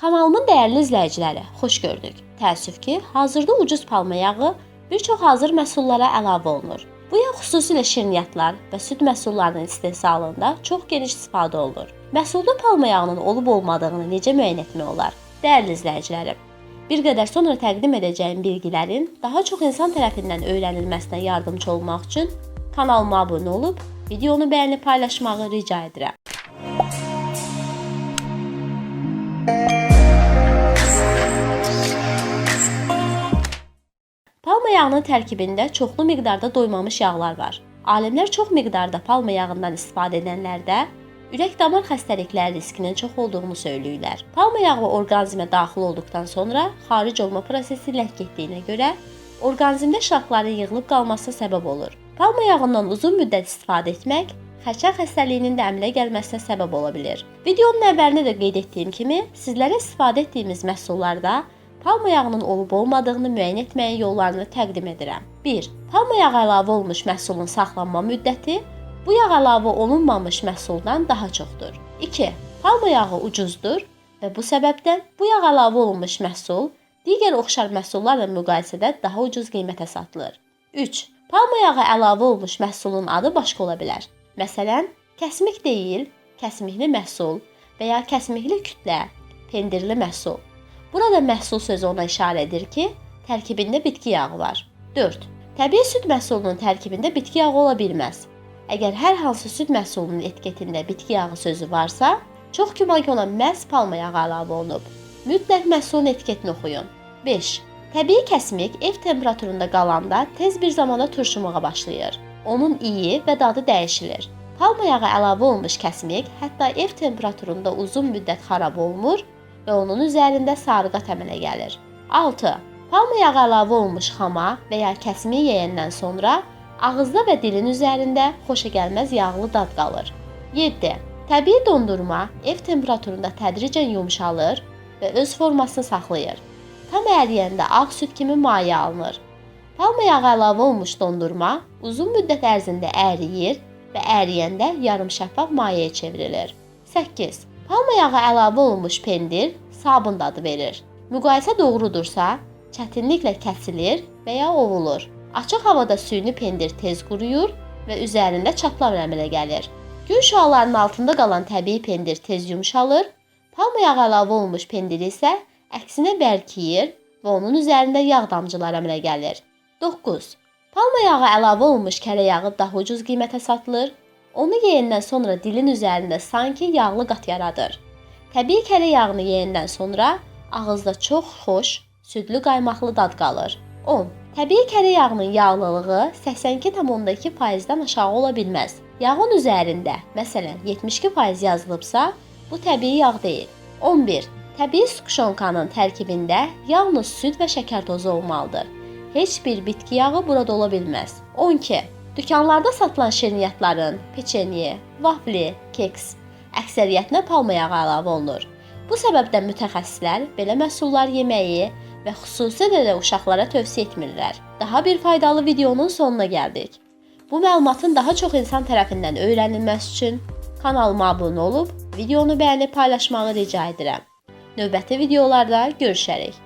Kanalımın dəyərli izləyiciləri, xoş gördük. Təəssüf ki, hazırda ucuz palma yağı bir çox hazır məhsullara əlavə olunur. Bu yağ xüsusilə şirniyyatlar və süd məhsullarının istehsalında çox geniş istifadə olunur. Məhsulda palma yağının olub-olmadığını necə müəyyən etmək olar? Dəyərli izləyicilərim, bir qədər sonra təqdim edəcəyim bilgilərin daha çox insan tərəfindən öyrənilməsinə yardımcı olmaq üçün kanalıma abunə olub, videonu bəyənib paylaşmağı rica edirəm. Palma yağının tərkibində çoxlu miqdarda doymamış yağlar var. Alimlər çox miqdarda palma yağından istifadə edənlərdə ürək-damar xəstəlikləri riskinin çox olduğunu söyləyirlər. Palma yağı orqanizmə daxil olduqdan sonra xaric olma prosesi ləng getdiyinə görə orqanizmdə şıraqların yığılıb qalmasına səbəb olur. Palma yağından uzun müddət istifadə etmək xərçəng xəstəliyinin də əmələ gəlməsinə səbəb ola bilər. Videonun əvvəlində də qeyd etdiyim kimi, sizlərə istifadə etdiyimiz məhsullarda palma yağının olub-olmadığını müəyyən etməyin yollarını təqdim edirəm. 1. Palma yağı əlavə olunmuş məhsulun saxlanma müddəti bu yağ əlavə olunmamış məhsuldan daha çoxdur. 2. Palma yağı ucuzdur və bu səbəbdən bu yağ əlavə olunmuş məhsul digər oxşar məhsullarla müqayisədə daha ucuz qiymətə satılır. 3. Palma yağı əlavə olunmuş məhsulun adı başqa ola bilər. Məsələn, kəsmik deyil, kəsmikli məhsul və ya kəsmikli kütlə, pendirli məhsul. Burada məhsul sözü ona işarə edir ki, tərkibində bitki yağı var. 4. Təbii süd məhsulunun tərkibində bitki yağı ola bilməz. Əgər hər hansı süd məhsulunun etiketində bitki yağı sözü varsa, çox güman ki, ona məhz palma yağı əlavə olunub. Mütləq məhsulun etiketini oxuyun. 5. Təbii kəsmik ev temperaturunda qalanda tez bir zamanda turşumağa başlayır. Onun iyi və dadı dəyişilir. Palma yağı əlavə olunmuş kəsmik hətta ev temperaturunda uzun müddət xarab olmur və onun üzərində sarıqat əmələ gəlir. 6. Palma yağı əlavə olunmuş xama və ya kəsmiyi yeyəndən sonra ağızda və dilin üzərində xoşagəlməz yağlı dad qalır. 7. Təbii dondurma ev temperaturunda tədricən yumşalır və öz formasını saxlayır. Tam əriyəndə ağ süd kimi maye alınır. Palma yağı əlavə olunmuş dondurma uzun müddət ərzində əriyir və əriyəndə yarım şəffaf mayeye çevrilir. 8. Palma yağı əlavə olunmuş pendir sabun dadı verir. Müqayisə doğrudursa, çətinliklə kəsilir və ya ovulur. Açıq havada süni pendir tez quruyur və üzərində çatlar əmələ gəlir. Gün şüalarının altında qalan təbii pendir tez yumşalır. Palma yağı əlavə olunmuş pendir isə əksinə bərkiyir və onun üzərində yağ damcıları əmələ gəlir. 9. Palma yağı əlavə olunmuş kərə yağı daha ucuz qiymətə satılır. Onu yeyəndən sonra dilin üzərində sanki yağlı qat yaradır. Təbii kərə yağını yeyəndən sonra ağızda çox xoş, südlü qaymaqlı dad qalır. 10. Təbii kərə yağının yağlılığı 82,2%-dən aşağı ola bilməz. Yağın üzərində, məsələn 72% yazılıbsa, bu təbii yağ deyil. 11. Təbii skuşonkanın tərkibində yalnız süd və şəkər tozu olmalıdır. Heç bir bitki yağı burada ola bilməz. 12. Dükanlarda satılan şirniyyatların, peçenye, vafli, keks əksəriyyətinə palma yağı əlavə olunur. Bu səbəbdən mütəxəssislər belə məhsullar yeməyi və xüsusilə də uşaqlara tövsiyə etmirlər. Daha bir faydalı videonun sonuna gəldik. Bu məlumatın daha çox insan tərəfindən öyrənilməsi üçün kanalıma abunə olub, videonu bəyənib paylaşmağı rica edirəm. Növbəti videolarda görüşərik.